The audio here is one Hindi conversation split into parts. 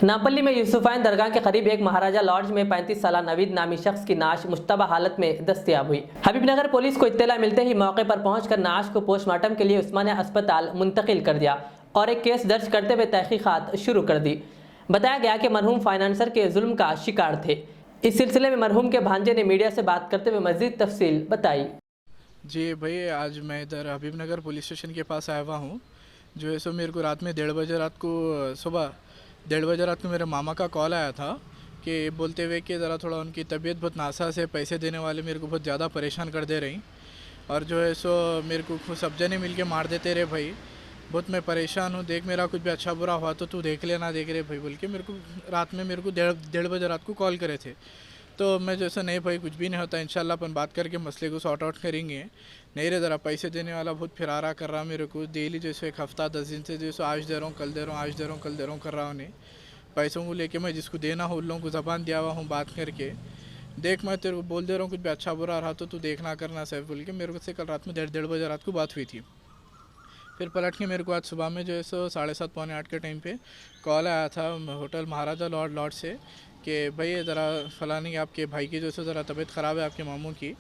नापल्ली में यूसुफैन दरगाह के करीब एक महाराजा लॉज में 35 साल नवीद नामी शख्स की नाश मुश्तबा हालत में दस्तयाब हुई। हबीबनगर पुलिस को इत्तला मिलते ही मौके पर पहुंचकर नाश को पोस्टमार्टम के लिए उस्मानिया अस्पताल मुंतकिल कर दिया और एक केस दर्ज करते हुए तहकीकात शुरू कर दी। बताया गया कि मरहूम फाइनेंसर के जुल्म का शिकार थे। इस सिलसिले में मरहूम के भांजे ने मीडिया से बात करते हुए मजीद तफसील बताई। जी भाई, आज मैं इधर हबीबनगर पुलिस स्टेशन के पास आया हुआ हूँ। जो है सो मेरे को रात में 1:30 बजे रात को सुबह 1:30 बजे रात को मेरे मामा का कॉल आया था कि बोलते हुए कि ज़रा थोड़ा उनकी तबीयत बहुत नासाज है, पैसे देने वाले मेरे को बहुत ज़्यादा परेशान कर दे रही और जो है सो मेरे को सब जने मिल के मार देते रहे भाई। बहुत मैं परेशान हूँ, देख मेरा कुछ भी अच्छा बुरा हुआ तो तू देख लेना, देख रहे भाई बोल के मेरे को रात में 1:30 बजे रात को कॉल करे थे। तो मैं जैसे नहीं भाई कुछ भी नहीं होता, इंशाल्लाह अपन बात करके मसले को सॉर्ट आउट करेंगे। नहीं रे, ज़रा पैसे देने वाला बहुत फिरारा कर रहा मेरे को डेली, जैसे एक हफ्ता 10 दिन से जैसे आज दे रहा हूँ, कल दे रहा हूँ, आज दे रहा हूँ, कल दे रहा हूँ कर रहा हूँ। नहीं पैसों को लेके मैं जिसको देना हो उन लोगों को ज़बान दिया हुआ हूँ बात करके। देख मैं तेरे को बोल दे रहा हूँ कुछ भी अच्छा बुरा रहा तो तू देखना करना सैफ बोल के मेरे को से कल रात में 1:30 बजे रात को बात हुई थी। फिर पलट के मेरे को आज सुबह में जो है सो 7:30 पौने 8 के टाइम पे कॉल आया था होटल महाराजा लॉज से कि भाई ज़रा फलानी आपके भाई की जो है ज़रा तबीयत ख़राब है आपके मामू की,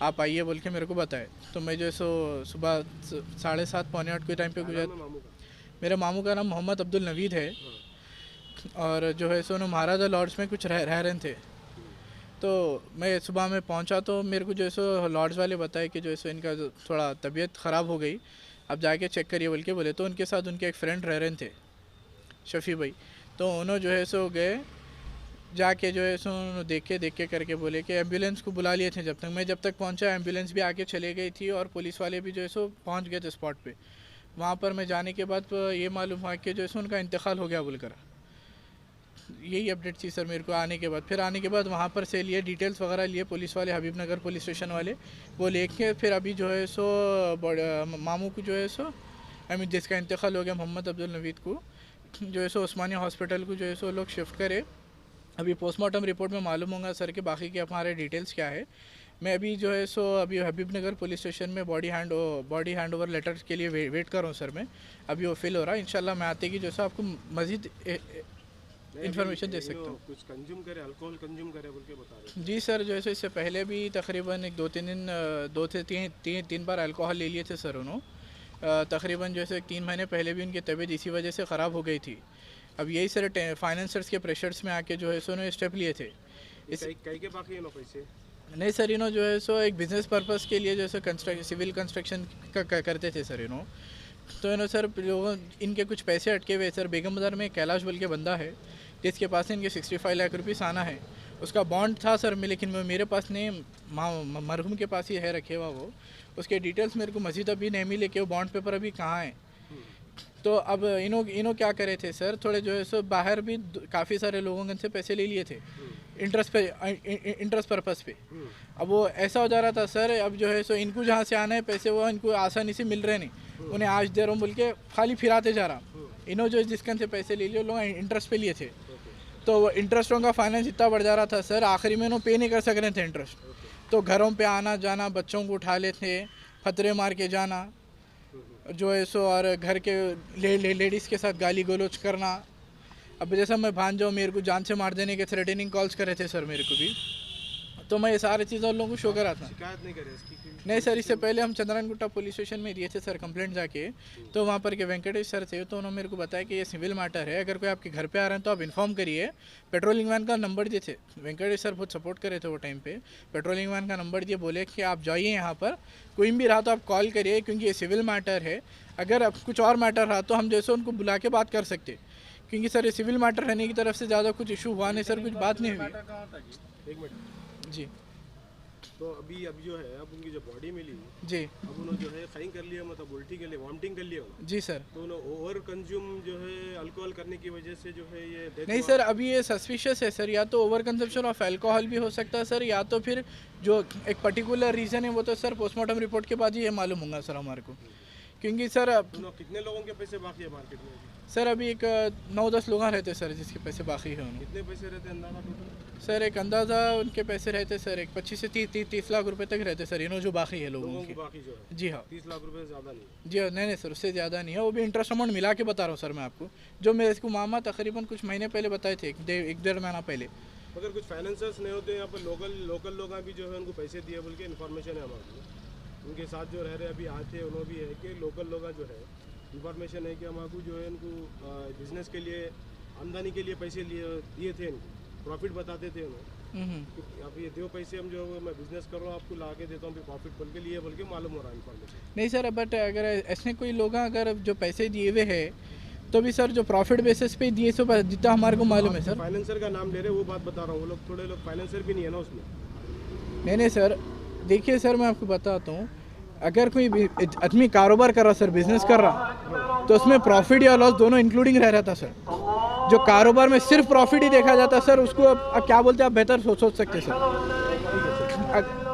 आप आइए बोल के मेरे को बताए। तो मैं जो है सो सुबह 7:30 पौने 8 के टाइम पे गुजर। मेरे मामू का नाम मोहम्मद अब्दुल नवीद है और जो है सो महाराजा लॉज में कुछ रह रहे थे। तो मैं सुबह में पहुंचा तो मेरे को जो है सो लॉज वाले बताए कि जो है सो इनका थोड़ा तबीयत ख़राब हो गई, आप जाके चेक करिए बोल के बोले। तो उनके साथ उनके एक फ्रेंड रह रहे थे शफ़ी भाई, तो उन्होंने जो है सो गए जाके जो है सो देख के करके बोले कि एम्बुलेंस को बुला लिए थे। जब तक पहुंचा एम्बुलेंस भी आके चले गई थी और पुलिस वाले भी जो है सो पहुंच गए थे स्पॉट पे। वहाँ पर मैं जाने के बाद ये मालूम हुआ कि जो है सो उनका इंतकाल हो गया बोलकर। यही अपडेट थी सर मेरे को आने के बाद। फिर आने के बाद वहाँ पर से लिए डिटेल्स वगैरह लिए पुलिस वाले, हबीबनगर पुलिस स्टेशन वाले, वो लेके फिर अभी जो है सो मामू को जो है सो जिसका इंतकाल हो गया मोहम्मद अब्दुल नवीद को जो है सो उस्मानिया हॉस्पिटल को जो है सो लोग शिफ्ट करे। अभी पोस्टमार्टम रिपोर्ट में मालूम होगा सर के बाकी के हमारे डिटेल्स क्या है। मैं अभी जो है सो अभी हबीबनगर पुलिस स्टेशन में बॉडी हैंड ओवर लेटर के लिए वेट कर रहा हूँ सर मैं। अभी वो फिल हो रहा है, इंशाल्लाह मैं आते कि जो है आपको मज़ीद इन्फॉर्मेशन दे सकता हूँ। कुछ कंज्यूम करे, अल्कोहल कंज्यूम करे बोल के बता रहे जी सर, जो है इससे पहले भी तकरीबन एक 2 से 3 बार अल्कोहल ले लिए थे सर उन्होंने। तकरीबन जो है 3 महीने पहले भी उनकी तबीयत इसी वजह से ख़राब हो गई थी। अब यही सर फाइनेंसर्स के प्रेशर्स में आके जो है सो उन्होंने स्टेप लिए थे। इस कई के बाकी नो पैसे नहीं सर, इन्हों जो है सो एक बिज़नेस पर्पज़ के लिए जो है सिविल कंस्ट्रक्शन का करते थे सर इन्हों। तो इन्हों सर लोगों इनके कुछ पैसे अटके हुए सर। बेगम बाज़ार में कैलाश बोल के बंदा है जिसके पास इनके 65 लाख रुपीस आना है, उसका बॉन्ड था सर में, लेकिन मेरे पास नहीं, मरहूम के पास ही है रखे हुआ वो। उसके डिटेल्स मेरे को मज़ीद अभी नहीं मिले कि वो बॉन्ड पेपर अभी कहाँ है। तो अब इन्हों क्या करे थे सर, थोड़े जो है सो बाहर भी काफ़ी सारे लोगों से पैसे ले लिए थे इंटरेस्ट पर्पज़ पे। अब वो ऐसा हो जा रहा था सर, अब जो है सो इनको जहाँ से आना है पैसे वो इनको आसानी से मिल रहे नहीं, उन्हें आज दे रहा हूँ बोल के खाली फिराते जा रहा। इन्हों जो जिसकन से पैसे ले लिए लोग इंटरेस्ट पे लिए थे, तो वो इंटरेस्टों का फाइनेंस इतना बढ़ जा रहा था सर, आखिरी में इन्हों पे नहीं कर सक रहे थे इंटरेस्ट। तो घरों पे आना जाना, बच्चों को उठा लेते, खतरे मार के जाना जो है सो, और घर के लेडीज़ के साथ गाली गलौज करना। अब जैसा मैं भान जाऊँ मेरे को जान से मार देने के थ्रेटनिंग कॉल्स करे थे सर मेरे को भी। तो मैं ये सारी चीज़ें उन लोगों को शो करा था। शिकायत नहीं करे इसकी? नहीं सर, इससे पहले हम चंद्रन गुट्टा पुलिस स्टेशन में दिए थे सर कंप्लेंट जाके। तो वहाँ पर के वेंकटेश सर थे, तो उन्होंने मेरे को बताया कि ये सिविल मैटर है, अगर कोई आपके घर पे आ रहे हैं तो आप इन्फॉर्म करिए। पेट्रोलिंग वैन का नंबर दिए थे, वेंकटेश सर बहुत सपोर्ट करे थे वो टाइम पे। पेट्रोलिंग वैन का नंबर दिए, बोले कि आप जाइए यहाँ पर, कोई भी रहा तो आप कॉल करिए क्योंकि ये सिविल मैटर है। अगर अब कुछ और मैटर रहा तो हम जैसे उनको बुला के बात कर सकते, क्योंकि सर ये सिविल मैटर रहने की तरफ से ज़्यादा कुछ इशू हुआ नहीं सर, कुछ बात नहीं हुई। एक मिनट जी तो अभी जो है अब उनकी जो बॉडी मिली जी, अब उन्होंने जो है खाई कर लिया, मतलब उल्टी कर लिया, वॉमिटिंग कर लिया उन्होंने। जी सर। तो उन्होंने ओवर कंज्यूम जो है अल्कोहल करने की वजह से जो है ये death नहीं हुआ। सर, अभी ये सस्पिशियस है सर, या तो ओवर कंजप्शन ऑफ अल्कोहल भी हो सकता है सर, या तो फिर जो एक पर्टिकुलर रीज़न है वो तो सर पोस्टमार्टम रिपोर्ट के बाद ही ये मालूम होगा सर हमारे को क्योंकि सर कितने लोगों के पैसे बाकी है मार्केट में? सर अभी एक 9-10 लोग रहते सर जिसके पैसे बाकी हैं उन्हें। कितने पैसे रहते हैं अंदाजा टोटल? सर एक अंदाज़ा उनके पैसे रहते सर एक 25 से 30 लाख रुपए तक रहते सर इन्हों जो बाकी है लोगों लोगों के। को बाकी जो है जी हाँ 30 लाख रुपए से ज़्यादा नहीं। जी हाँ, नहीं सर उससे ज़्यादा नहीं है, वो भी इंटरेस्ट अमाउंट मिला के बता रहा हूँ सर मैं आपको, जो मेरे इसको मामा तकरीबन कुछ महीने पहले बताए थे, एक डेढ़ महीना पहले। अगर कुछ फाइनेंसर्स नहीं होते यहाँ पर लोकल लोग भी जो है उनको पैसे दिए बोल के इन्फॉर्मेशन है हमारे को। उनके साथ जो रह रहे अभी आए थे उन्होंने भी है कि लोकल लोग जो है इन्फॉर्मेशन है कि हमारे जो है इनको बिजनेस के लिए आमदनी के लिए पैसे दिए थे, इनको प्रॉफिट बताते थे उन्होंने। अब ये दो पैसे हम जो है मैं बिजनेस कर रहा हूँ आपको ला के देता हूँ प्रॉफिट बोल के लिए बोल के मालूम हो रहा है इन्फॉर्मेशन। नहीं सर, बट अगर ऐसे कोई लोग अगर जो पैसे दिए हुए हैं तो भी सर जो प्रॉफिट बेसिस पे दिए सो जितना हमारे को मालूम है सर। फाइनेंसर का नाम ले रहे वो बात बता रहा हूँ, वो लोग थोड़े लोग फाइनेंसर भी नहीं है ना उसमें। नहीं सर, देखिए सर मैं आपको बताता हूँ, अगर कोई आदमी कारोबार कर रहा सर, बिजनेस कर रहा, तो उसमें प्रॉफिट या लॉस दोनों इंक्लूडिंग रह रहा था सर। जो कारोबार में सिर्फ प्रॉफिट ही देखा जाता सर, उसको अब क्या बोलते हैं आप बेहतर सोच सकते सर।